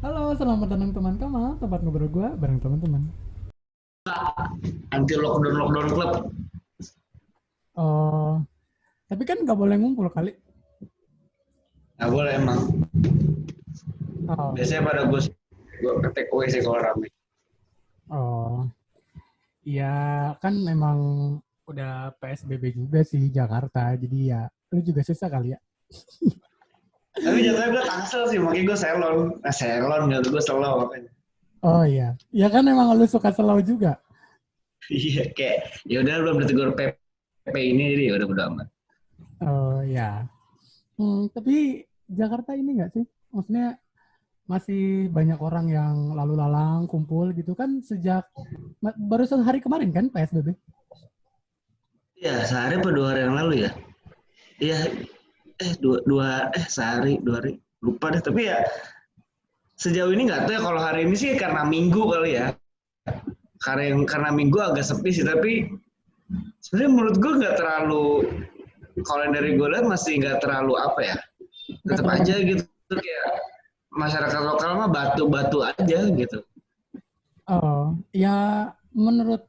Halo, selamat datang teman Kamal, tempat ngobrol gue bareng teman-teman. Anti lockdown lockdown club. Oh, tapi kan nggak boleh ngumpul kali. Nggak boleh emang. Oh, Biasanya pada gue ke take away sih kalau rame. oh, ya kan memang udah PSBB juga sih Jakarta, jadi ya lu juga susah kali ya. Tapi jatuhnya gue tangsel sih, makanya gue selon. Nah, selon nggak gue slow makanya. Oh iya, ya kan emang lu suka slow juga. Iya kayak ya udah belum ditegur PP ini jadi ya udah udah amat. Oh ya, tapi Jakarta ini nggak sih? Maksudnya masih banyak orang yang lalu lalang kumpul gitu kan sejak baru hari kemarin kan PSBB. Iya sehari apa 2 hari yang lalu ya. Iya dua sehari 2 hari lupa deh. Tapi ya sejauh ini nggak tahu ya kalau hari ini sih karena minggu kali ya. Karena minggu agak sepi sih tapi sebenarnya menurut gue nggak terlalu, kalau dari gue lihat masih nggak terlalu apa ya, Nggak tetap terlalu aja banyak. gitu kayak masyarakat lokal mah batu-batu aja gitu. Oh, ya menurut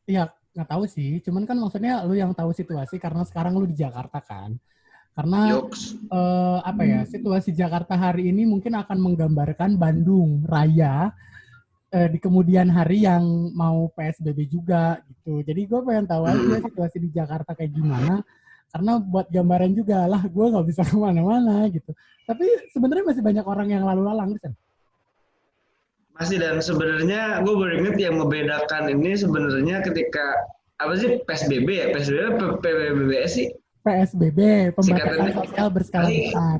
ya nggak tahu sih. Cuman kan maksudnya lu yang tahu situasi karena sekarang lu di Jakarta kan. Karena Yoks. apa ya situasi Jakarta hari ini mungkin akan menggambarkan Bandung Raya di kemudian hari yang mau PSBB juga gitu. Jadi gue pengen tahu aja Hmm. situasi di Jakarta kayak gimana. Karena buat gambaran juga lah, gue nggak bisa kemana-mana gitu. Tapi sebenarnya masih banyak orang yang lalu lalang di sana. Masih, dan sebenarnya gue baru inget yang membedakan ini sebenarnya ketika apa sih PSBB ya, PSBB apa PBBS sih PSBB, pembatasan singkatannya. sosial berskala Tapi besar.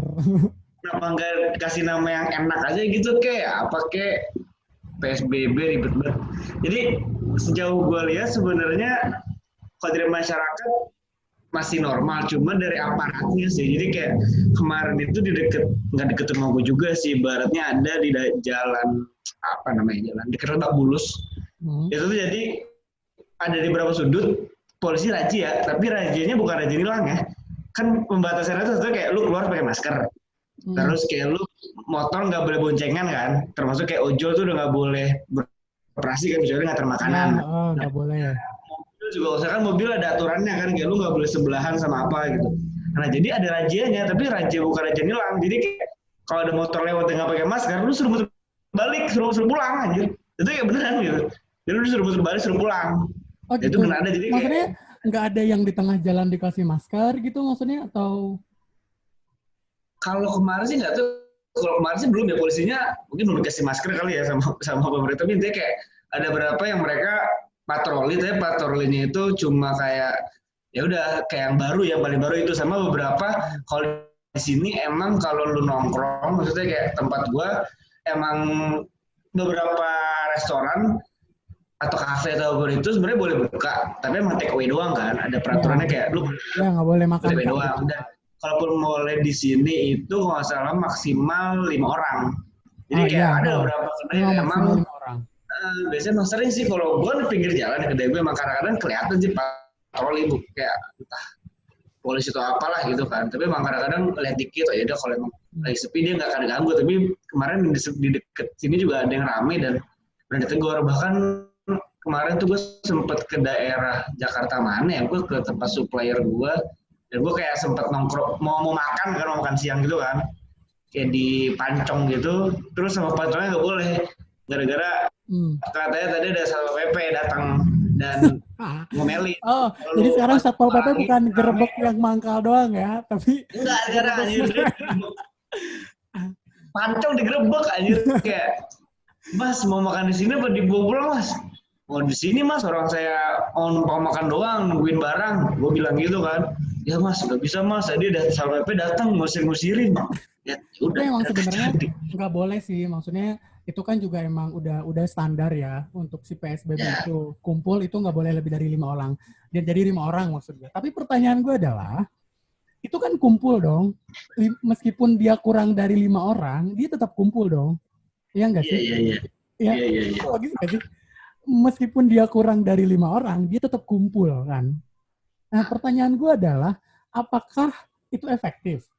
kenapa nggak kasih nama yang enak aja gitu, kayak apa kayak PSBB ribet banget. Jadi sejauh gue lihat sebenarnya kalau dari masyarakat masih normal, cuma dari aparatnya sih. Jadi kayak kemarin itu di deket, nggak deket rumah gue juga sih, baratnya ada di jalan, apa namanya, jalan dekat Lebak Bulus. Hmm. Itu tuh jadi ada di beberapa sudut polisi razia, tapi razianya bukan razia nilang ya. Kan pembatasan itu kayak lu keluar pakai masker, Hmm. terus kayak lu motor nggak boleh boncengan kan, termasuk kayak ojol tuh udah nggak boleh beroperasi kan kecuali ngantar Ya, makanan. oh, Nah, nggak boleh. mobil juga usahakan mobil ada aturannya kan, kayak lu nggak boleh sebelahan sama apa gitu. Nah jadi ada rajianya, tapi raja bukan raja nilang. Jadi kayak kalau ada motor lewat dengan pakai masker, lu suruh muter balik, suruh pulang anjir. Itu kayak beneran gitu. Jadi lu suruh muter balik, suruh pulang. Oh Nah, itu gitu. benar ada, jadi kayak Maksudnya nggak ada yang di tengah jalan dikasih masker gitu maksudnya atau kalau kemarin sih nggak tuh, kalau kemarin sih belum ya, polisinya mungkin belum dikasih masker kali ya sama sama pemerintah. Tapi intinya kayak ada berapa yang mereka patroli, tapi patrolinya itu cuma kayak ya udah kayak yang baru, yang paling baru itu, sama beberapa. Kalau di sini emang kalau lu nongkrong, maksudnya kayak tempat gua emang beberapa restoran atau kafe atau apa itu sebenarnya boleh buka, tapi emang take away doang kan, ada peraturannya ya kayak lu ya nggak boleh makan take away kan doang. gitu. Dan kalaupun mulai di sini itu kalau nggak salah maksimal 5 orang. Jadi Ah kayak ya, ada oh. beberapa kedai Memang yang emang maksimal 5 orang. biasanya emang sering sih kalau gue di pinggir jalan di kedai gue emang kadang-kadang kelihatan sih patroli bu, kayak entah polisi atau apalah gitu kan. Tapi emang kadang-kadang lihat dikit, oh ya udah kalau emang Hmm. lagi sepi dia nggak akan ganggu. Tapi kemarin di deket sini juga ada yang rame dan udah ditegur. Bahkan kemarin tuh gue sempet ke daerah Jakarta mana ya, gue ke tempat supplier gue, dan gue kayak sempet nongkrong, mau makan kan, mau makan siang gitu kan, kayak di Pancong gitu, terus sama pancongnya nggak boleh gara-gara Hmm. katanya tadi ada satpol pp datang dan Ah. ngomelin Oh, jadi kalau sekarang pas Satpol PP lagi bukan rame. gerbek yang mangkal doang ya, tapi Enggak, sekarang gerbek anjir dia beneran. digerebek. Pancong digerebek anjir, kayak mas mau makan di sini apa dibawa pulang mas? Mau di sini mas, orang saya mau numpang makan doang, nungguin barang. Gue bilang gitu kan. Ya mas, nggak bisa mas. Tadi ada satpol pp datang ngusir-ngusirin. Ya Tapi udah, emang udah sebenarnya terjadi. nggak boleh sih, maksudnya itu kan juga emang udah standar ya untuk si PSBB Ya, itu kumpul itu nggak boleh lebih dari 5 orang. Dan jadi 5 orang maksud gue. Tapi pertanyaan gue adalah itu kan kumpul dong. Meskipun dia kurang dari 5 orang, dia tetap kumpul dong. Iya nggak iya, sih? iya, iya, Ya, iya, iya, iya. itu logis nggak sih? Meskipun dia kurang dari 5 orang, dia tetap kumpul kan. Nah, pertanyaan gue adalah, apakah itu efektif?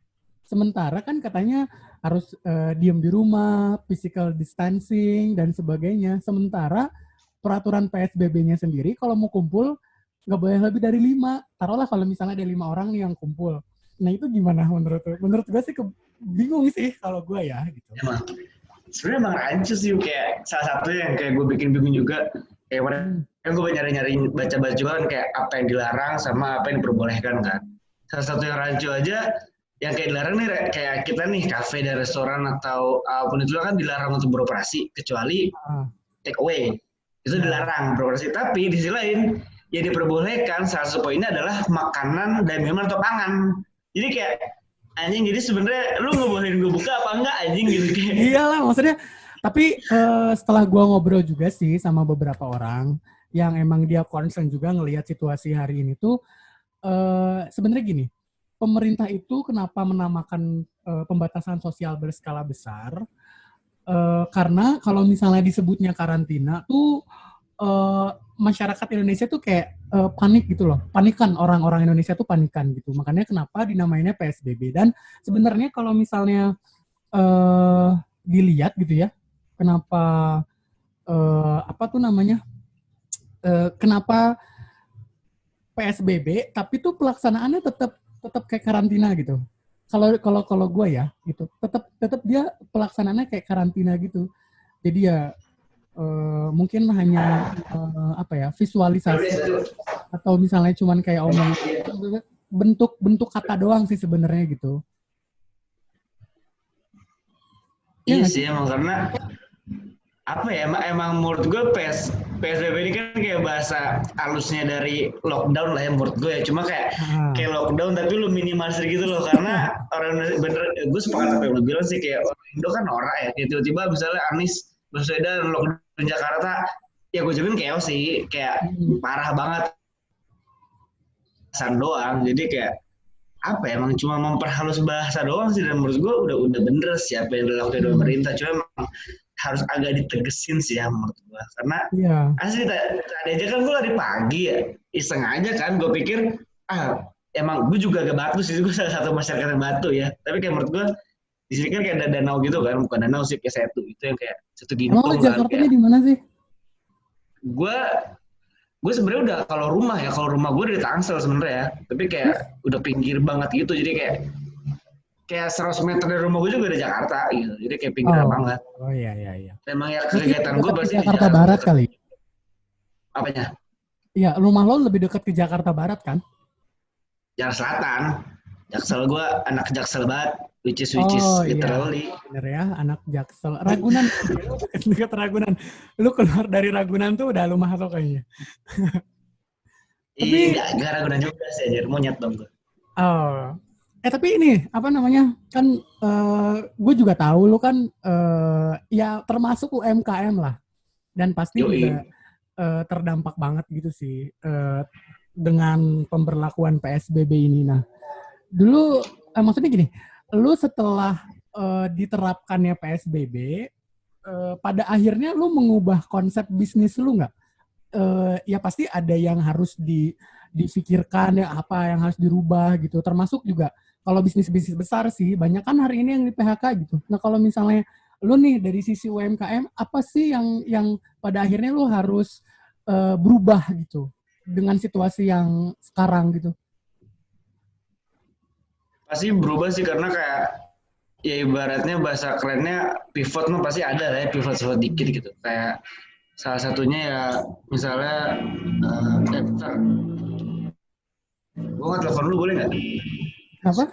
Sementara kan katanya harus diem di rumah, physical distancing dan sebagainya. Sementara peraturan PSBB-nya sendiri kalau mau kumpul nggak boleh lebih dari 5. Taruhlah kalau misalnya ada 5 orang nih yang kumpul. Nah itu gimana menurut lu? Menurut gue sih bingung sih kalau gue ya gitu. Emang sebenarnya emang rancu sih, kayak salah satu yang kayak gue bikin bingung juga, kayak kemarin Hmm. kan gue nyari-nyari baca-baca juga kan, kayak apa yang dilarang sama apa yang diperbolehkan kan. Salah satu yang rancu aja yang kayak dilarang nih, kayak kita nih kafe dan restoran atau apapun itu kan dilarang untuk beroperasi kecuali Ah, take away, itu ya. dilarang beroperasi. Tapi di sisi lain yang diperbolehkan salah satu poinnya adalah makanan dan minuman atau pangan. Jadi kayak anjing, jadi sebenarnya lu ngebolehin gue buka apa enggak anjing gitu kayak. Iyalah maksudnya. Tapi setelah gua ngobrol juga sih sama beberapa orang yang emang dia concern juga ngelihat situasi hari ini tuh sebenarnya gini, pemerintah itu kenapa menamakan pembatasan sosial berskala besar? Karena kalau misalnya disebutnya karantina tuh eh, masyarakat Indonesia tuh kayak panik gitu loh, panikan orang-orang Indonesia tuh panikan gitu. Makanya kenapa dinamainnya PSBB. Dan sebenarnya kalau misalnya eh, dilihat gitu ya, kenapa apa tuh namanya? Kenapa PSBB tapi tuh pelaksanaannya tetap tetap kayak karantina gitu. Kalau gue ya gitu, tetap tetap dia pelaksanaannya kayak karantina gitu. Jadi ya mungkin hanya apa ya visualisasi atau misalnya cuman kayak omongan bentuk-bentuk kata doang sih sebenarnya gitu. Ya Iya nggak sih sih? emang, karena apa ya, emang menurut gue PSBB ini kan kayak bahasa halusnya dari lockdown lah ya menurut gue ya. Cuma kayak Nah, kayak lockdown tapi lu minimalisir gitu loh, karena orang Indonesia bener, gue sepakat apa yang lu bilang sih, kayak orang Indo kan norak ya, kayak tiba-tiba misalnya Anies Baswedan lockdown Jakarta, ya gue jamin chaos sih, kayak hmm, parah banget san doang. Jadi kayak apa ya, emang cuma memperhalus bahasa doang sih, dan menurut gue udah bener siapa yang dilakukan oleh hmm, pemerintah. Cuma emang harus agak ditegesin sih ya menurut gue, karena iya. asli tadi aja kan gue lari pagi ya, iseng aja kan, gue pikir emang gue juga agak batu sih, gue salah satu masyarakat yang batu ya, tapi kayak menurut gue di sini kan kayak ada danau gitu kan, bukan danau sih, kayak satu itu yang kayak satu Emang lu gintung kan, Jakartanya kayak di mana sih? gue gue sebenarnya udah, kalau rumah gue dari Tangsel sebenarnya ya, tapi kayak Terus? udah pinggir banget gitu, jadi kayak 100 meter dari rumah gue juga di Jakarta gitu, jadi kayak pinggiran Oh, banget. oh iya iya iya. Memang ya Berarti kegiatan gue dekat ke pasti di Jakarta Barat Jakarta. kali. Apanya? Iya, rumah lo lebih dekat ke Jakarta Barat kan? Jakarta Selatan. Jaksel, gue anak Jaksel banget, which is Oh iya, literally. bener ya, anak Jaksel. Ragunan berarti ya, lu dekat Ragunan. Lu keluar dari Ragunan tuh udah lu masuk kayaknya. Ih, Tapi, enggak Ragunan juga sih, anjir monyet dong gue. oh, tapi ini apa namanya? Kan gue juga tahu lu kan ya termasuk UMKM lah, dan pasti Yoi. juga terdampak banget gitu sih dengan pemberlakuan PSBB ini. Nah, dulu maksudnya gini, lu setelah diterapkannya PSBB, pada akhirnya lu mengubah konsep bisnis lu nggak? Ya pasti ada yang harus difikirkan ya apa yang harus dirubah gitu. Termasuk juga kalau bisnis-bisnis besar sih banyak kan hari ini yang di PHK gitu. Nah kalau misalnya lu nih dari sisi UMKM apa sih yang pada akhirnya lu harus berubah gitu dengan situasi yang sekarang gitu? Pasti berubah sih, karena kayak ya ibaratnya bahasa kerennya pivot mah pasti ada lah ya, pivot dikit gitu. Kayak salah satunya ya misalnya bentar, gue nggak telepon lu boleh nggak? Apa?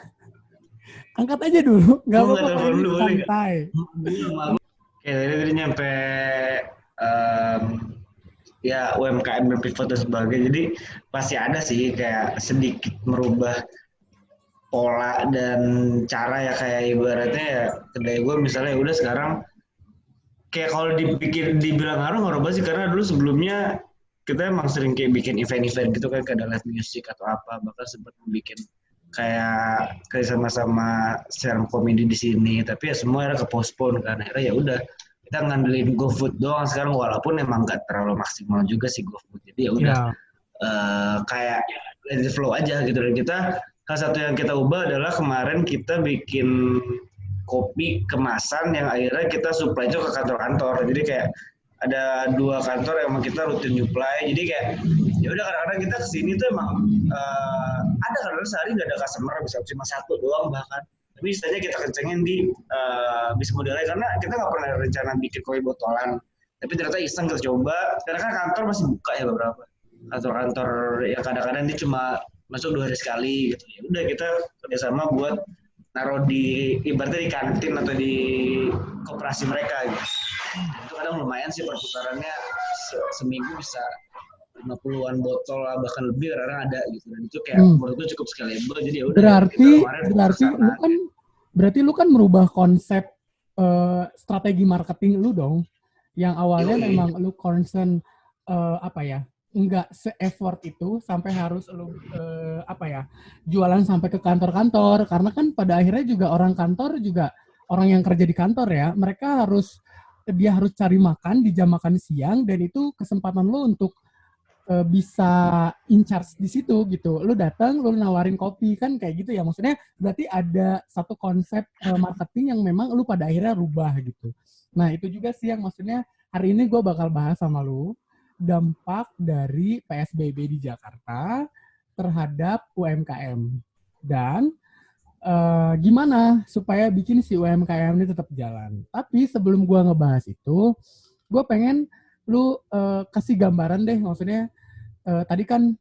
Angkat aja dulu, nggak Gue nggak apa-apa kok telepon ini lu boleh nggak? santai. Kayak tadi nyampe um, ya UMKM berpivot dan sebagainya. Jadi pasti ada sih kayak sedikit merubah pola dan cara ya, kayak ibaratnya ya kedai gue misalnya udah sekarang kayak kalau dipikir dibilang ngaruh nggak sih, karena dulu sebelumnya kita emang sering kayak bikin event-event gitu kan, kayak ada live music atau apa, bahkan sempat bikin kayak sama-sama stand komedi di sini, tapi ya semua era ke postpone kan, akhirnya ya udah kita ngandelin GoFood doang sekarang, walaupun emang nggak terlalu maksimal juga sih GoFood, jadi ya udah Ya, kayak let it flow aja gitu, dan kita salah satu yang kita ubah adalah kemarin kita bikin kopi kemasan yang akhirnya kita supply itu ke kantor-kantor. Jadi kayak ada 2 kantor yang emang kita rutin supply. Jadi kayak ya udah kadang-kadang kita kesini tuh emang ada kadang-kadang sehari nggak ada customer, bisa cuma 1 doang bahkan. Tapi istilahnya kita kencengin di bisnis modelnya karena kita nggak pernah rencana bikin kopi botolan. Tapi ternyata iseng kita coba. Karena kan kantor masih buka ya beberapa kantor-kantor ya kadang-kadang dia cuma masuk 2 hari sekali gitu. Ya udah kita kerjasama buat naruh di ibaratnya di kantin atau di koperasi mereka gitu. Itu kadang lumayan sih perputarannya seminggu bisa 50-an botol lah bahkan lebih kadang ada gitu. Dan itu kayak menurut gue cukup scalable. Jadi ya udah berarti lu kan merubah konsep strategi marketing lu dong. Yang awalnya memang lu concern enggak se-effort itu sampai harus lu jualan sampai ke kantor-kantor, karena kan pada akhirnya juga orang kantor juga orang yang kerja di kantor ya, mereka harus cari makan di jam makan siang dan itu kesempatan lu untuk bisa in charge di situ gitu. Lu datang, lu nawarin kopi kan kayak gitu ya. Maksudnya berarti ada satu konsep marketing yang memang lu pada akhirnya rubah gitu. Nah, itu juga sih yang maksudnya hari ini gue bakal bahas sama lu dampak dari PSBB di Jakarta terhadap UMKM dan gimana supaya bikin si UMKM ini tetap jalan. Tapi sebelum gue ngebahas itu, gue pengen lu kasih gambaran deh, maksudnya tadi kan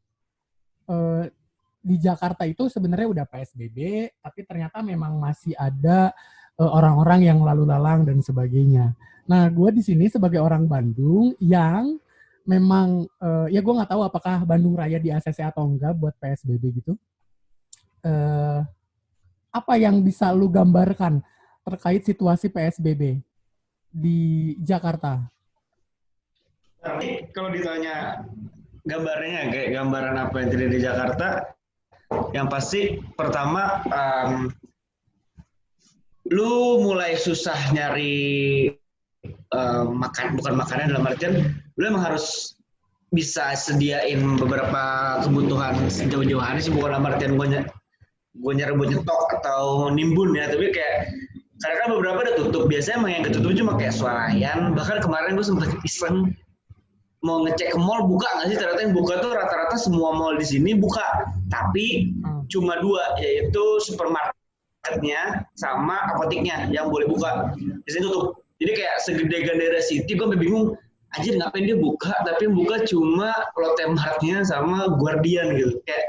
di Jakarta itu sebenarnya udah PSBB, tapi ternyata memang masih ada orang-orang yang lalu lalang dan sebagainya. Nah, gue di sini sebagai orang Bandung yang memang ya gue nggak tahu apakah Bandung Raya di ACC atau enggak buat PSBB gitu. Apa yang bisa lu gambarkan terkait situasi PSBB di Jakarta? Kalau ditanya gambarnya kayak gambaran apa yang terjadi di Jakarta, yang pasti pertama lu mulai susah nyari bukan makanan dalam artian lu emang harus bisa sediain beberapa kebutuhan sejauh-jauhan sih, bukan dalam artian gue nyari buat nyetok atau nimbun ya, tapi kayak karena kan beberapa udah tutup, biasanya emang yang ketutup cuma kayak swalayan. Bahkan kemarin gue sempat iseng mau ngecek ke mall buka nggak sih, ternyata yang buka tuh rata-rata semua mall di sini buka, tapi cuma 2, yaitu supermarketnya sama apoteknya yang boleh buka, di sini tutup. Jadi kayak segede Gandara City gue bingung, anjir ngapain dia buka, tapi yang buka cuma Lotte Mart-nya sama Guardian gitu, kayak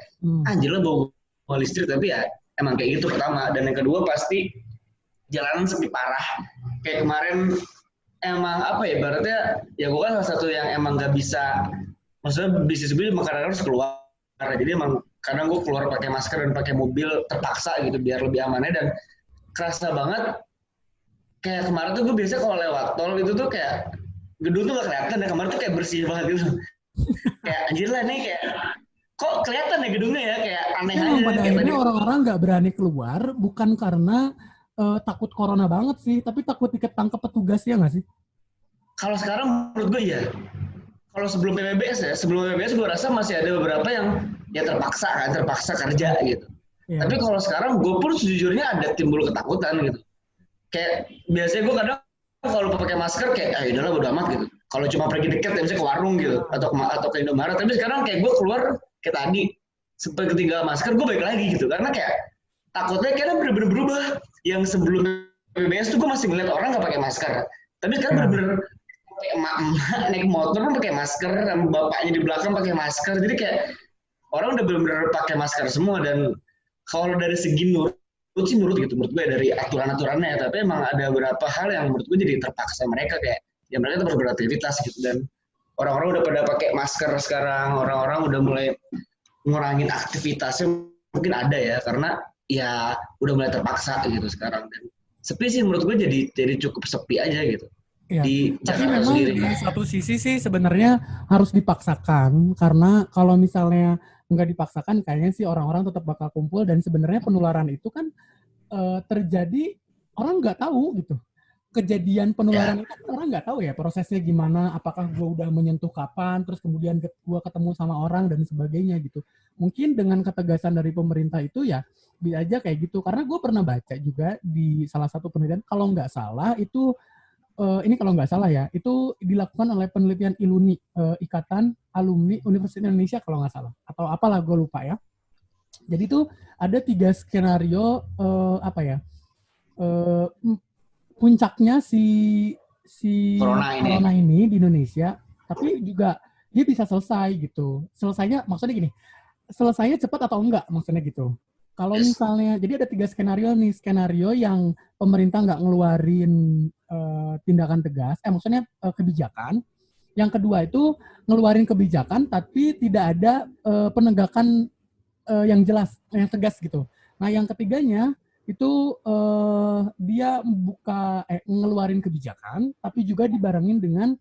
anjir lah bawa listrik, tapi ya emang kayak gitu pertama. Dan yang kedua pasti jalanan sepi parah, kayak kemarin emang apa ya, ibaratnya ya gue kan salah satu yang emang gak bisa, maksudnya bisnis gue kadang harus keluar, jadi emang kadang gue keluar pakai masker dan pakai mobil terpaksa gitu biar lebih amannya. Dan kerasa banget kayak kemarin tuh gue biasa kalau lewat tol itu tuh kayak gedung tuh gak kelihatan, dan kemarin tuh kayak bersih banget gitu. Kayak anjir lah nih, kayak kok kelihatan ya gedungnya ya, kayak aneh aja. Pada akhirnya orang-orang nggak berani keluar bukan karena takut corona banget sih, tapi takut ditangkap petugas, ya nggak sih? Kalau sekarang menurut gue ya. Kalau sebelum PPBS gue rasa masih ada beberapa yang ya terpaksa kerja gitu. Yeah. Tapi kalau sekarang gue pun sejujurnya ada timbul ketakutan gitu. Kayak biasanya gue kadang kalau pakai masker kayak udahlah bodo amat gitu. Kalau cuma pergi dekat ya misalnya ke warung gitu atau ke Indomaret, tapi sekarang kayak gue keluar kayak tadi sempat ketinggalan masker, gue balik lagi gitu karena kayak takutnya kayaknya bener-bener berubah. Yang sebelum PPBS tuh gue masih ngeliat orang nggak pakai masker, tapi sekarang bener-bener emak-emak naik motor pun pakai masker, dan bapaknya di belakang pakai masker, jadi kayak orang udah benar-benar pakai masker semua. Dan kalau dari segi menurut gue dari aturan-aturannya, tapi emang ada beberapa hal yang menurut gue jadi terpaksa mereka kayak ya mereka tetap beraktivitas gitu. Dan orang-orang udah pada pakai masker sekarang, orang-orang udah mulai ngurangin aktivitasnya, mungkin ada ya karena ya udah mulai terpaksa gitu sekarang. Dan sepi sih menurut gue, jadi cukup sepi aja gitu. Ya, tapi memang sendiri. Di satu sisi sih sebenarnya harus dipaksakan, karena kalau misalnya nggak dipaksakan kayaknya sih orang-orang tetap bakal kumpul, dan sebenarnya penularan itu kan terjadi orang nggak tahu gitu. kejadian Ya, penularan itu orang nggak tahu ya prosesnya gimana, apakah gue udah menyentuh kapan, terus kemudian gue ketemu sama orang dan sebagainya gitu. Mungkin dengan ketegasan dari pemerintah itu ya bisa aja kayak gitu. Karena gue pernah baca juga di salah satu penelitian, kalau nggak salah itu ini kalau nggak salah ya, itu dilakukan oleh penelitian ILUNI, Ikatan Alumni Universitas Indonesia kalau nggak salah, atau apalah gue lupa ya. Jadi itu ada 3 skenario apa ya, eh, puncaknya si corona ini. corona ini di Indonesia, tapi juga dia bisa selesai gitu. Selesainya maksudnya gini, selesainya cepat atau enggak maksudnya gitu. Kalau Yes. misalnya, jadi ada 3 skenario nih, skenario yang pemerintah nggak ngeluarin tindakan tegas, maksudnya kebijakan. Yang kedua itu ngeluarin kebijakan tapi tidak ada penegakan yang jelas, yang tegas gitu. Nah, yang ketiganya itu dia ngeluarin kebijakan, tapi juga dibarengin dengan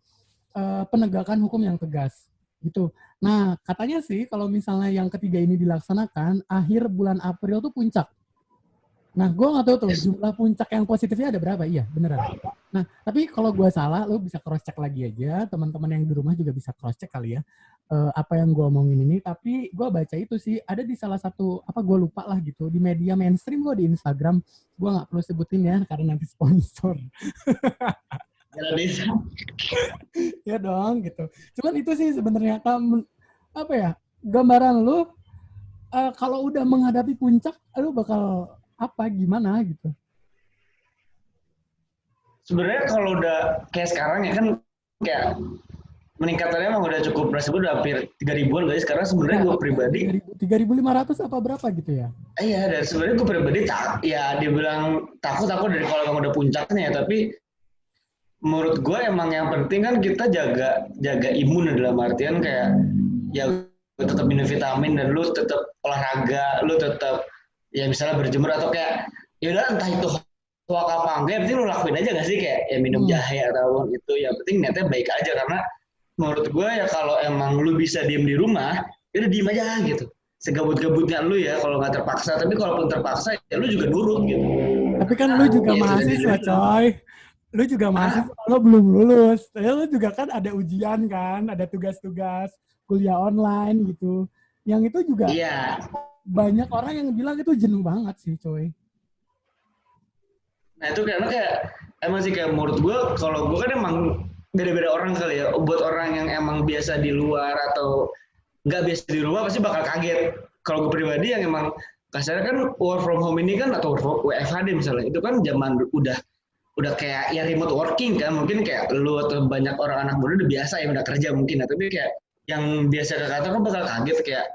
penegakan hukum yang tegas gitu. Nah, katanya sih kalau misalnya yang ketiga ini dilaksanakan, akhir bulan April tuh puncak. Nah, gue nggak tahu tuh Yes. jumlah puncak yang positifnya ada berapa. Iya, beneran. Nah, tapi kalau gue salah, lo bisa cross check lagi aja. Teman-teman yang di rumah juga bisa cross check kali ya. Apa yang gue omongin ini. Tapi gue baca itu sih ada di salah satu apa gue lupa lah gitu di media mainstream gue di Instagram. Gue nggak perlu sebutin ya karena nanti sponsor. Jalan desa. Ya dong gitu. Cuman itu sih sebenarnya apa ya gambaran lu kalau udah menghadapi puncak, lu bakal apa gimana gitu. Sebenarnya kalau udah kayak sekarang ya kan kayak meningkatannya emang udah cukup berasa gue udah hampir 3 ribuan guys. Sekarang sebenarnya Ya, gue apa pribadi 3.500 apa berapa gitu ya? iya, dan sebenarnya gue pribadi tak, ya dibilang takut aku dari kalau emang udah puncaknya ya, tapi menurut gue emang yang penting kan kita jaga jaga imun dalam artian kayak ya lu tetap minum vitamin dan lu tetap olahraga, lu tetap ya misalnya berjemur atau kayak ya udah entah itu hoak apa enggak, yang penting lu lakuin aja gak sih kayak ya minum Hmm. jahe atau itu, yang penting niatnya baik aja karena menurut gue ya kalau emang lu bisa diem di rumah, ya udah diem aja gitu. Segabut-gabutnya lu ya kalau nggak terpaksa, tapi kalaupun terpaksa ya lu juga nurut gitu. Tapi kan Karena lu juga ya itu dari mahasiswa, diri lu. coy. Lu juga Ah, mahasiswa, lu belum lulus. Ya, lu juga kan ada ujian kan, ada tugas-tugas kuliah online gitu. Yang itu juga iya. banyak orang yang bilang itu jenuh banget sih, coy. Nah itu karena kayak emang sih kayak menurut gue kalau gue kan emang beda-beda orang kali ya. Buat orang yang emang biasa di luar atau nggak biasa di rumah pasti bakal kaget. Kalau gue pribadi yang emang kasarnya kan work from home ini kan atau WFHD misalnya itu kan zaman udah kayak ya remote working kan, mungkin kayak lu atau banyak orang anak muda udah biasa yang udah kerja mungkin ya, tapi kayak yang biasa ke kantor kan bakal kaget kayak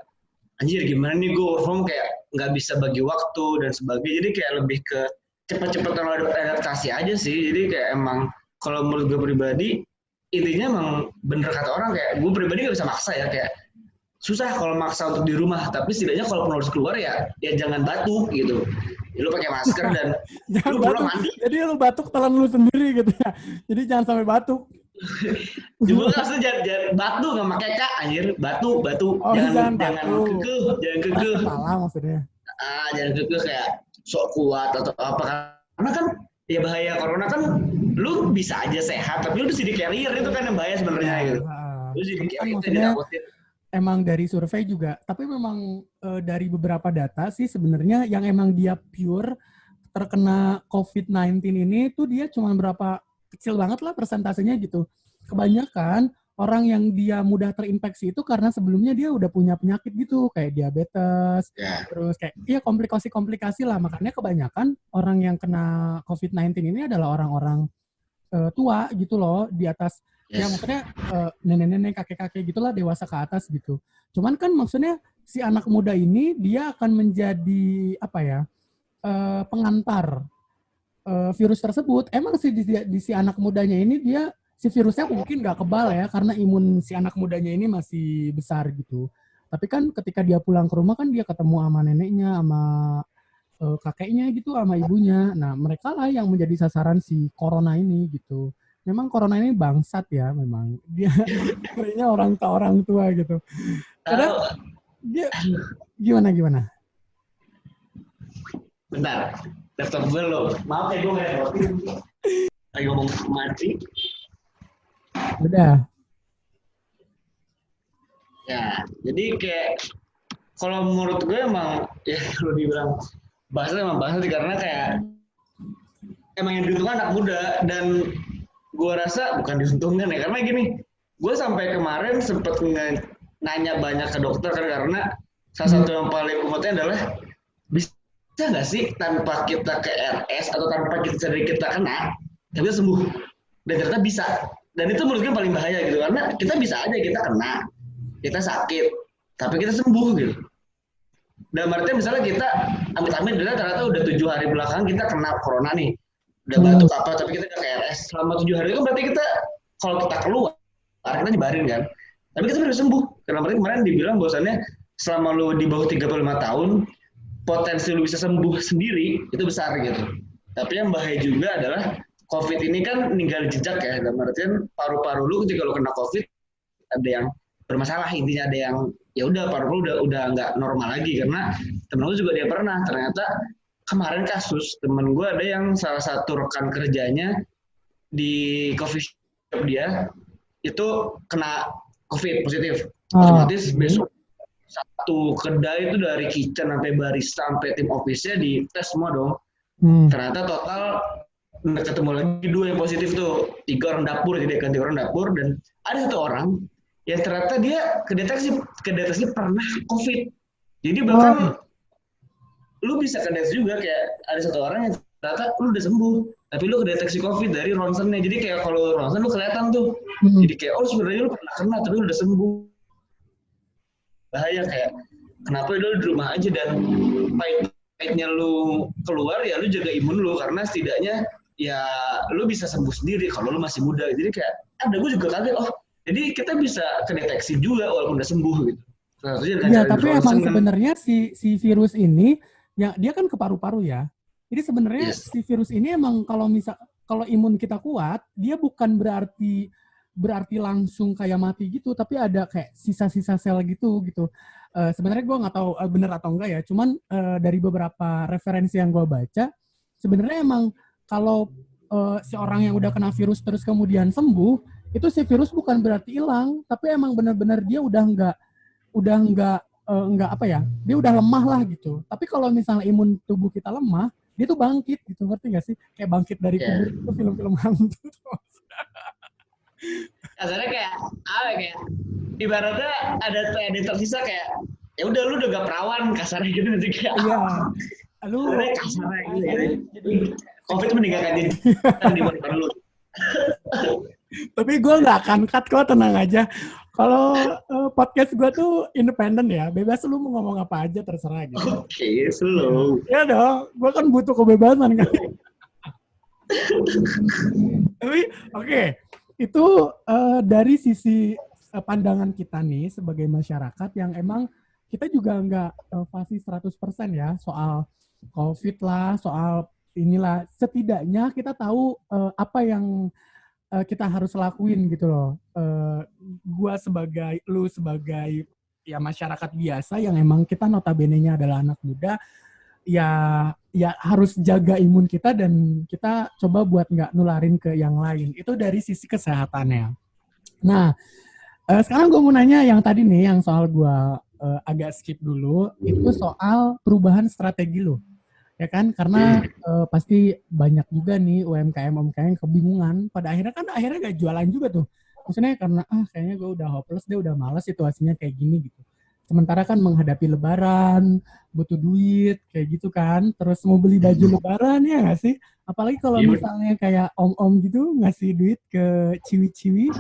anjir gimana nih gue work from kayak nggak bisa bagi waktu dan sebagainya, jadi kayak lebih ke cepet-cepet adaptasi aja sih, jadi kayak emang kalau menurut gue pribadi intinya emang bener kata orang kayak gue pribadi gak bisa maksa ya, kayak susah kalau maksa untuk di rumah, tapi setidaknya kalau harus keluar ya ya jangan batuk gitu ya, lu pakai masker dan Jangan lu pulang batuk. mandi. Jadi lu batuk telan lu sendiri gitu ya. Jadi jangan sampai batuk. Coba kan maksudnya jangan batu nggak pakai kak anjir, batu batu Oh, jangan jangan jangan batuk. kekeh, jangan Keras kekeh, kepala maksudnya. jangan kekeh kayak sok kuat atau apa, karena kan ya bahaya corona kan lu bisa aja sehat tapi lu jadi carrier, itu kan yang bahaya sebenarnya Ya, gitu, lu jadi karena kan carrier itu maksudnya ditakutin. emang dari survei juga, tapi memang dari beberapa data sih sebenarnya yang emang dia pure terkena COVID-19 ini tuh dia cuma berapa kecil banget lah persentasenya gitu. Kebanyakan orang yang dia mudah terinfeksi itu karena sebelumnya dia udah punya penyakit gitu kayak diabetes, Ya, terus kayak iya komplikasi-komplikasi lah. Makanya kebanyakan orang yang kena COVID-19 ini adalah orang-orang tua gitu loh, di atas ya yes, maksudnya nenek-nenek, kakek-kakek gitulah, dewasa ke atas gitu. Cuman kan maksudnya si anak muda ini dia akan menjadi apa ya? Pengantar virus tersebut. Emang sih di si anak mudanya ini dia si virusnya mungkin nggak kebal ya karena imun si anak mudanya ini masih besar gitu. Tapi kan ketika dia pulang ke rumah kan dia ketemu sama neneknya, sama kakeknya gitu, sama ibunya. Nah, mereka lah yang menjadi sasaran si corona ini gitu. Memang corona ini bangsat ya, memang dia kayaknya orang tua gitu. Karena tahu. dia gimana gimana? Bentar, laptop gue lo maaf ya gue ngerepotin. lagi ngomong mati. Udah. Ya, jadi kayak kalau menurut gue emang ya kalau dibilang bahasa emang bahasa sih karena kayak emang yang diuntungkan anak muda dan gue rasa bukan diuntungkan ya karena gini gue sampai kemarin sempet nanya banyak ke dokter kan karena salah satu yang paling umumnya adalah bisa nggak sih tanpa kita ke RS atau tanpa kita sadari kita kena kita sembuh dan ternyata bisa dan itu menurut gue paling bahaya gitu karena kita bisa aja kita kena kita sakit tapi kita sembuh gitu dan artinya misalnya kita amit-amit ternyata udah 7 hari belakang kita kena corona nih udah batuk apa tapi kita udah ke RS selama 7 hari itu kan berarti kita kalau kita keluar kita nyebarin kan tapi kita udah sembuh karena berarti kemarin dibilang bahwasannya selama lu di bawah 35 tahun potensi lu bisa sembuh sendiri itu besar gitu tapi yang bahaya juga adalah COVID ini kan ninggal jejak ya dalam artian paru-paru lu ketika lu kena COVID ada yang bermasalah intinya ada yang ya udah paru udah nggak normal lagi karena temen gue juga dia pernah ternyata kemarin kasus temen gue ada yang salah satu rekan kerjanya di coffee shop dia itu kena COVID positif otomatis besok satu kedai itu dari kitchen sampai barista sampai tim office-nya di tes semua dong ternyata total ketemu lagi 2 yang positif tuh 3 orang dapur jadi ganti orang dapur dan ada 1 orang yang ternyata dia kedeteksi pernah COVID. Jadi bahkan lu bisa kedeteksi juga kayak ada 1 orang yang ternyata lu udah sembuh, tapi lu kedeteksi COVID dari ronsennya. Jadi kayak kalau ronsen lu kelihatan tuh. Jadi kayak sebenarnya lu pernah kena tapi lu udah sembuh. Bahaya kayak kenapa lu di rumah aja dan pahitnya lu keluar ya lu jaga imun lu karena setidaknya ya lu bisa sembuh sendiri kalau lu masih muda. Jadi kayak ada gue juga kaget jadi kita bisa kedeteksi juga walaupun udah sembuh gitu. Ya, tapi emang sebenarnya si virus ini ya dia kan ke paru-paru ya. Jadi sebenarnya si virus ini emang kalau imun kita kuat, dia bukan berarti langsung kayak mati gitu, tapi ada kayak sisa-sisa sel gitu. Sebenarnya gue nggak tahu bener atau enggak ya. Cuman dari beberapa referensi yang gue baca, sebenarnya emang kalau si orang yang udah kena virus terus kemudian sembuh, itu si virus bukan berarti hilang, tapi emang benar-benar dia udah nggak apa ya, dia udah lemah lah gitu. Tapi kalau misalnya imun tubuh kita lemah, dia tuh bangkit gitu, ngerti nggak sih? Kayak bangkit dari kubur itu film-film hantu. Kasarnya kayak ibaratnya ada tersisa kayak ya udah lu udah gak perawan kasarnya gitu nanti kayak iya lu kasarnya gitu ya. Jadi COVID meninggalkan dia di depan lu. Tapi gue nggak akan cut kok, tenang aja. Kalau podcast gue tuh independen ya, bebas lu mau ngomong apa aja terserah gitu. Oke, slow. Ya dong, gue kan butuh kebebasan kan. Tapi oke, itu dari sisi pandangan kita nih sebagai masyarakat yang emang kita juga nggak fasih 100% ya soal COVID lah, soal inilah. Setidaknya kita tahu apa yang kita harus lakuin gitu loh. Lu sebagai ya masyarakat biasa yang emang kita notabene-nya adalah anak muda, ya harus jaga imun kita dan kita coba buat nggak nularin ke yang lain. Itu dari sisi kesehatannya. Nah, sekarang gue mau nanya yang tadi nih, yang soal gue agak skip dulu, itu soal perubahan strategi lo. Ya kan, karena pasti banyak juga nih UMKM kebingungan. Pada akhirnya gak jualan juga tuh. Maksudnya karena kayaknya gue udah hopeless, dia udah malas situasinya kayak gini gitu. Sementara kan menghadapi lebaran, butuh duit, kayak gitu kan. Terus mau beli baju lebaran ya gak sih? Apalagi kalau misalnya kayak om-om gitu ngasih duit ke ciwi-ciwi,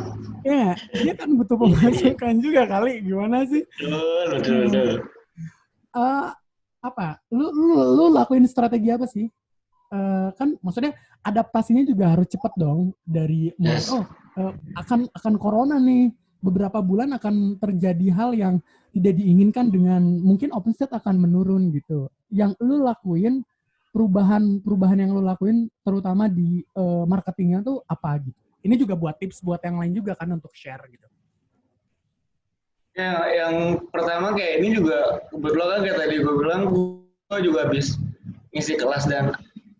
ya dia kan butuh pemasukan juga kali. Gimana sih? Betul. Apa? Lu lakuin strategi apa sih? Kan maksudnya adaptasinya juga harus cepat dong dari mulai akan corona nih, beberapa bulan akan terjadi hal yang tidak diinginkan dengan mungkin omset akan menurun gitu. Yang lu lakuin perubahan yang lu lakuin terutama di marketingnya tuh apa gitu? Ini juga buat tips buat yang lain juga kan untuk share gitu. Ya, yang pertama kayak ini juga kebetulan kan kayak tadi gue bilang gue juga habis ngisi kelas dan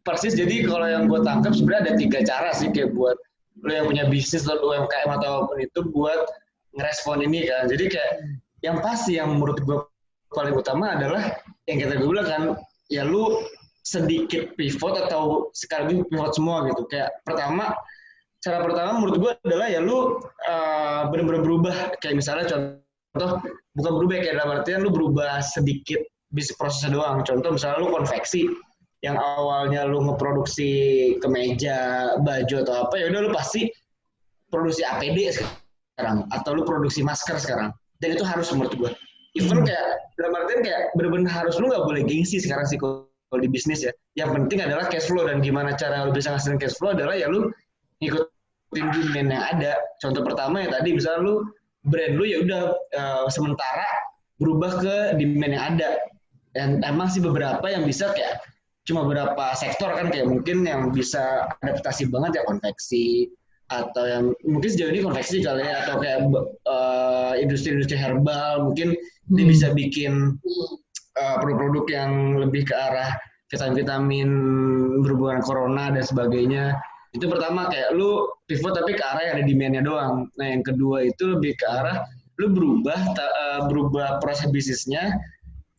persis. Jadi kalau yang gue tangkap sebenarnya ada 3 cara sih kayak buat lo yang punya bisnis atau UMKM ataupun itu buat ngerespon ini kan. Jadi kayak yang pasti yang menurut gue paling utama adalah yang kita gue bilang kan, ya lu sedikit pivot atau sekaligus pivot semua gitu. Kayak cara pertama menurut gue adalah ya lu benar-benar berubah. Kayak misalnya contoh, bukan berubah kayak dalam artian lu berubah sedikit bisnis prosesnya doang. Contoh misalnya lu konveksi, yang awalnya lu ngeproduksi kemeja, baju atau apa, ya udah lu pasti produksi APD sekarang atau lu produksi masker sekarang. Dan itu harus menurut gue. Even kayak dalam artian kayak benar-benar harus, lu nggak boleh gengsi sekarang sih kalau di bisnis ya. Yang penting adalah cash flow, dan gimana cara lu bisa ngasilin cash flow adalah ya lu ngikutin demand yang ada. Contoh pertama ya tadi, misalnya lu brand lu ya udah sementara berubah ke demand yang ada. Dan emang sih beberapa yang bisa kayak cuma beberapa sektor kan, kayak mungkin yang bisa adaptasi banget ya konveksi, atau yang mungkin sejauh ini konveksi kali ya, atau kayak industri-industri herbal mungkin dia bisa bikin produk-produk yang lebih ke arah vitamin-vitamin berhubungan corona dan sebagainya. Itu pertama, kayak lu pivot tapi ke arah yang ada demand-nya doang. Nah yang kedua itu lebih ke arah lu berubah proses bisnisnya,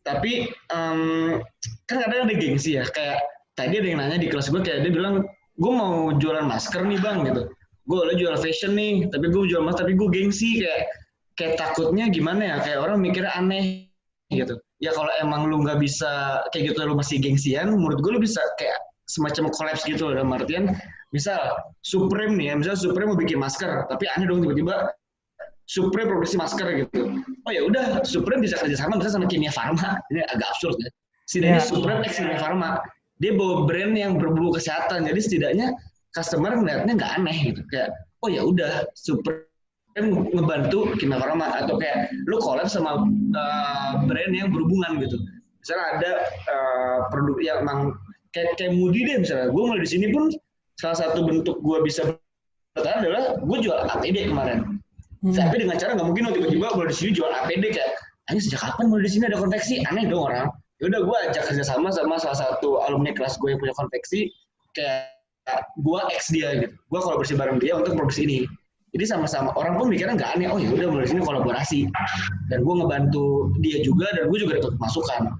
tapi kan kadang ada gengsi ya. Kayak tadi ada yang nanya di kelas gue, kayak dia bilang, gue mau jualan masker nih bang gitu, gue udah jual fashion nih, tapi gue jual masker tapi gue gengsi, kayak takutnya gimana ya, kayak orang mikirnya aneh gitu. Ya kalau emang lu nggak bisa kayak gitu, lu masih gengsian, menurut gue lu bisa kayak semacam kolaps gitu. Dalam artian misal Supreme nih ya, misal Supreme mau bikin masker, tapi aneh dong tiba-tiba Supreme produksi masker gitu. Oh ya udah, Supreme bisa kerjasama bisa sama Kimia Farma. Ini agak absurd ya. Setidaknya Supreme ex Kimia Farma, dia bawa brand yang berbau kesehatan, jadi setidaknya customer ngeliatnya nggak aneh gitu. Kayak oh ya udah, Supreme ngebantu Kimia Farma, atau kayak lu collab sama brand yang berhubungan gitu. Misalnya ada produk yang emang kayak Moody deh misalnya. Gue mulai di sini pun salah satu bentuk gue bisa bertahan adalah gue jual APD kemarin. Tapi dengan cara nggak mungkin tiba-tiba mulai di sini jual APD, kayak ini sejak kapan mulai di sini ada konveksi, aneh dong orang. Ya udah gue ajak kerjasama sama salah satu alumni kelas gue yang punya konveksi, kayak gue ex dia gitu. Gue kolaborasi bareng dia untuk produksi ini. Jadi sama-sama orang pun mikirnya nggak aneh, oh ya udah mulai sini kolaborasi, dan gue ngebantu dia juga, dan gue juga dapat masukan.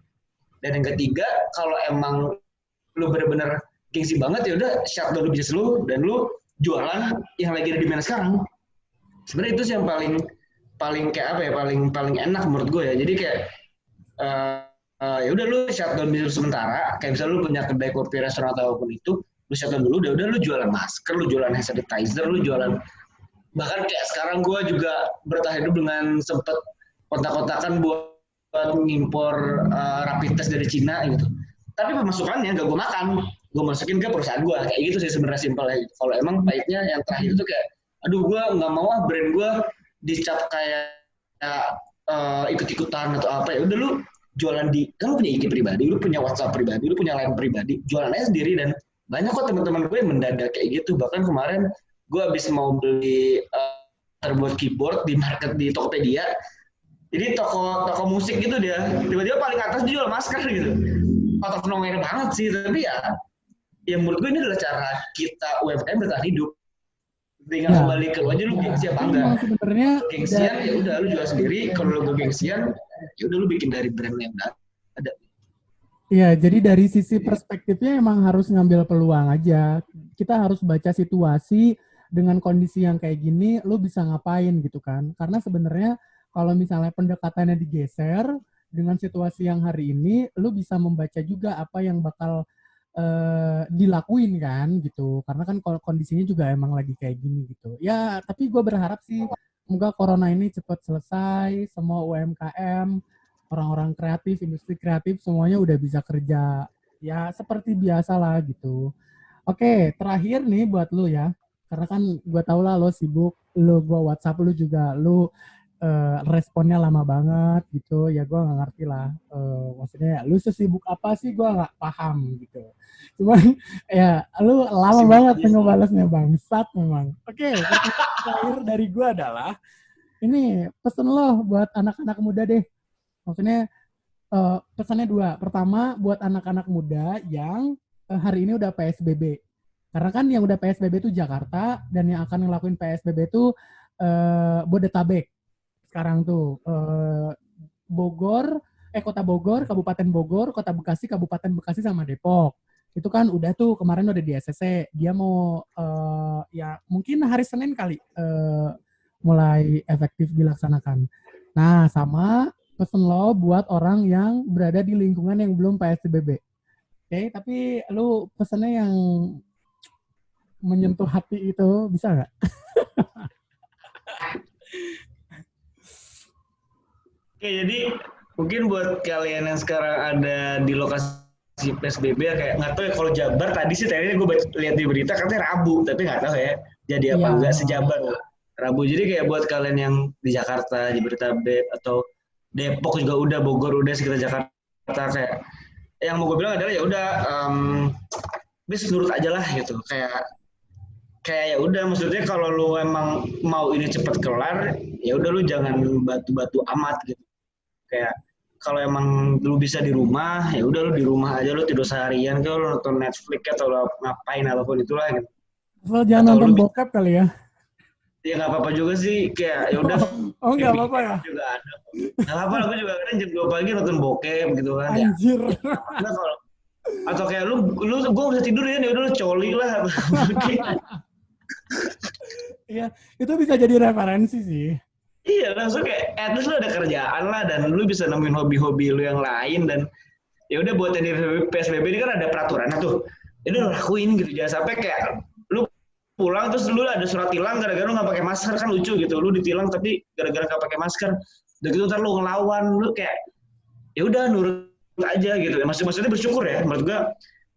Dan yang ketiga, kalau emang lu bener-bener gengsi banget, ya udah shutdown bisnis lu dan lu jualan yang lagi ada di mana sekarang. Sebenarnya itu sih yang paling kayak apa ya, paling enak menurut gue ya. Jadi kayak ya udah lu shutdown bisnis sementara, kayak misalnya lu punya kedai kopi, restoran atau apapun itu, lu shutdown dulu, udah lu jualan masker, lu jualan hand sanitizer, lu jualan, bahkan kayak sekarang gue juga bertahan hidup dengan sempet kontak-kontakan buat ngimpor rapid test dari Cina gitu. Tapi pemasukannya gak gue makan, gue masukin ke perusahaan gue, kayak gitu sih sebenarnya simpelnya. Kalau emang baiknya yang terakhir itu kayak, aduh gue nggak mau brand gue dicap kayak ikut-ikutan atau apa, ya udah lu jualan kan lu punya IG pribadi, lu punya WhatsApp pribadi, lu punya line pribadi, jualan aja sendiri. Dan banyak kok teman-teman gue yang mendadak kayak gitu. Bahkan kemarin gue habis mau beli terbuat keyboard di Tokopedia, jadi toko musik gitu, dia tiba-tiba paling atas dia jual masker gitu, out of nowhere banget sih. Tapi ya menurut gue ini adalah cara kita UMKM bertahan hidup. Tinggal kembali ke lu aja, lu gengsi apa enggak. Sebenarnya gengsian ya udah lu jual sendiri, kalau lu gengsian ya udah lu bikin dari brand yang ada. Iya, jadi dari sisi perspektifnya emang harus ngambil peluang aja. Kita harus baca situasi dengan kondisi yang kayak gini, lu bisa ngapain gitu kan. Karena sebenarnya kalau misalnya pendekatannya digeser dengan situasi yang hari ini, lu bisa membaca juga apa yang bakal dilakuin kan gitu. Karena kan kondisinya juga emang lagi kayak gini gitu. Ya, tapi gue berharap sih semoga corona ini cepat selesai, semua UMKM, orang-orang kreatif, industri kreatif semuanya udah bisa kerja ya seperti biasa lah gitu. Oke, terakhir nih buat lu ya, karena kan gue tau lah lo sibuk, gue WhatsApp lu juga, lu responnya lama banget gitu, ya gue nggak ngerti lah, maksudnya lu sesibuk apa sih, gue nggak paham gitu. Cuman ya lu lama banget ngebalasnya, bangsat memang. Oke, terakhir dari gue adalah ini pesen lo buat anak-anak muda deh. Maksudnya pesannya dua. Pertama buat anak-anak muda yang hari ini udah PSBB. Karena kan yang udah PSBB itu Jakarta dan yang akan ngelakuin PSBB itu Bodetabek. Sekarang tuh Bogor, Kota Bogor, Kabupaten Bogor, Kota Bekasi, Kabupaten Bekasi sama Depok. Itu kan udah tuh kemarin udah di SCC. Dia mau ya mungkin hari Senin kali mulai efektif dilaksanakan. Nah, sama pesen lo buat orang yang berada di lingkungan yang belum PSBB. Oke, tapi lu pesennya yang menyentuh hati itu bisa nggak? Oke, jadi mungkin buat kalian yang sekarang ada di lokasi PSBB ya, kayak nggak tahu ya kalau Jabar tadi sih gue lihat di berita katanya Rabu, tapi nggak tahu ya jadi apa Iya. enggak sejabar Rabu. Jadi kayak buat kalian yang di Jakarta, di Jabodetabek atau Depok juga udah, Bogor udah, sekitar Jakarta, kayak yang mau gue bilang adalah ya udah bis nurut aja lah gitu, kayak ya udah, maksudnya kalau lu emang mau ini cepet kelar ya udah lu jangan batu-batu amat gitu, kayak kalau emang lu bisa di rumah ya udah lu di rumah aja, lu tidur seharian, kalau lu nonton Netflix atau lu ngapain apapun itulah gitu. Asal jangan Atau nonton lu bokep kali ya. ya nggak apa-apa juga sih, kayak ya udah Oh nggak apa-apa ya? juga ada, nggak apa-apa, aku juga kadang jam 2 pagi nonton bokep gitu kan ya. Anjir. Nah, kalau atau kayak lu gue bisa tidur ya udah lu coli lah. Iya, itu bisa jadi referensi sih. Iya, langsung kayak at least lu ada kerjaan lah dan lu bisa nemuin hobi-hobi lu yang lain, dan ya udah buat yang di PSBB ini kan ada peraturan tuh. Jadi lu lakuin gitu, jangan sampai kayak lu pulang terus lu ada surat tilang gara-gara lu nggak pakai masker, kan lucu gitu. Lu ditilang tapi gara-gara nggak pakai masker. Udah gitu ntar lu ngelawan, lu kayak ya udah nurut aja gitu. Maksudnya bersyukur ya. Menurut gua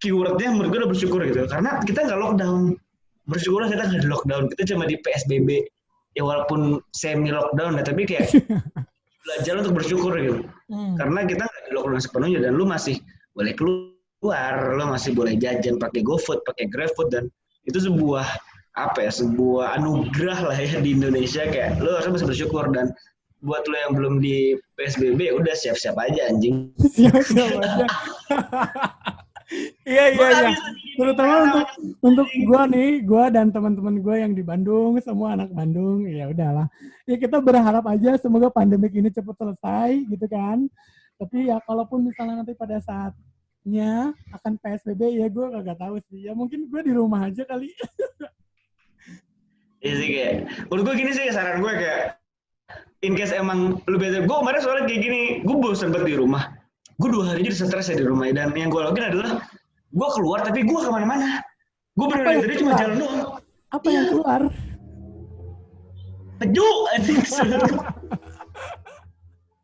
keywordnya menurut gua udah bersyukur gitu. Karena kita nggak lockdown. Bersyukurlah kita nggak di lockdown. Kita cuma di PSBB. Ya walaupun semi lockdown ya, tapi kayak belajar untuk bersyukur gitu. Karena kita nggak di lockdown sepenuhnya dan lu masih boleh keluar, lu masih boleh jajan pakai GoFood, pakai GrabFood, dan itu sebuah apa ya, sebuah anugerah lah ya di Indonesia, kayak lu harus masih bersyukur. Dan buat lo yang belum di PSBB udah siap-siap aja anjing. Siap-siap aja. Iya. Terutama untuk gue dan teman-teman gue yang di Bandung, semua anak Bandung, ya udahlah. Ya kita berharap aja semoga pandemik ini cepat selesai gitu kan. Tapi ya kalaupun misalnya nanti pada saatnya akan PSBB ya gue kagak tahu sih. Ya mungkin gue di rumah aja kali. Iya sih, kayak menurut gue gini sih saran gue, kayak in case emang lu bete, gue kemarin soalnya kayak gini, gue bosan banget di rumah. Gue 2 hari jadi stres ya di rumah, dan yang gue lakuin adalah gue keluar tapi gue kemana-mana. Gue bener-bener tadi cuma jalan doang. Apa yang keluar? Peju anjing.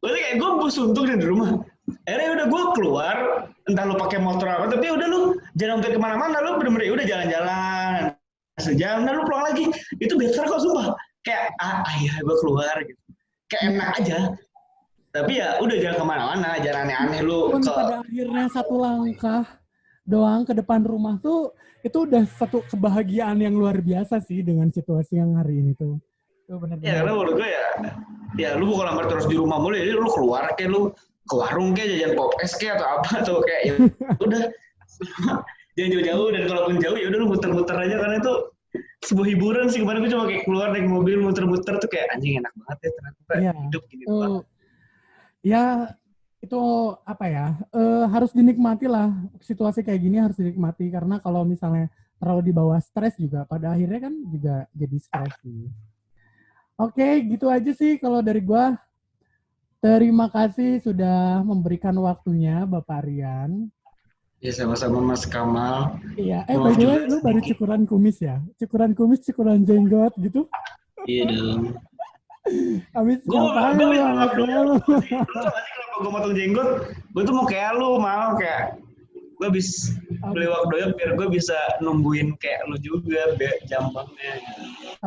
Berarti kayak gue suntuk di rumah. Akhirnya udah gue keluar, entah lu pakai motor apa, tapi udah lu jangan sampai kemana-mana, lu bener-bener udah jalan-jalan sejam, dan lu pulang lagi. Itu better kok sumpah. Kayak iya gue keluar gitu. Kayak enak aja. Tapi ya udah jangan kemana-mana, jangan aneh-aneh lu. Pada akhirnya satu langkah doang ke depan rumah tuh, itu udah satu kebahagiaan yang luar biasa sih dengan situasi yang hari ini tuh. Itu benar-benar. Ya karena menurut gue ya lu bukan lamar terus di rumah mulu, jadi lu keluar kayak lu ke warung kayak jajan pop es kayak atau apa tuh, kayak ya udah jangan jauh-jauh, dan kalaupun jauh ya udah lu muter-muter aja, karena itu sebuah hiburan sih. Kemarin gue cuma kayak keluar naik mobil muter-muter tuh kayak anjing enak banget ya ternyata hidup gini doang. Ya itu apa ya, harus dinikmati lah, situasi kayak gini harus dinikmati, karena kalau misalnya terlalu dibawa stres juga pada akhirnya kan juga jadi stres sih. Oke, gitu aja sih kalau dari gua. Terima kasih sudah memberikan waktunya Bapak Rian. Ya sama-sama Mas Kamal. Iya, by the way lu baru cukuran kumis ya? Cukuran kumis, cukuran jenggot gitu? Iya dong. Habis ngapain lu sama kayak lu? Lu tau gak sih kenapa gue motong jenggot? Gue tuh mau kayak lu, mau kayak gue habis beli wak doyok biar gue bisa nungguin kayak lu juga, biar jampangnya.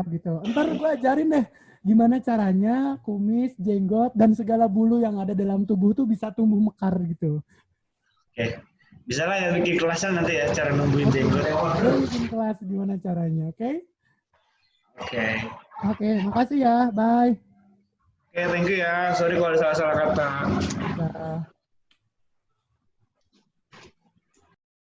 Gitu. Ntar gue ajarin deh gimana caranya kumis, jenggot, dan segala bulu yang ada dalam tubuh tuh bisa tumbuh mekar gitu. Oke. Bisa lah ya bikin kelasnya nanti ya, cara nungguin jenggot. Lu bikin kelas gimana caranya, oke? Oke, makasih ya, bye. Oke, thank you ya. Sorry kalau ada salah-salah kata.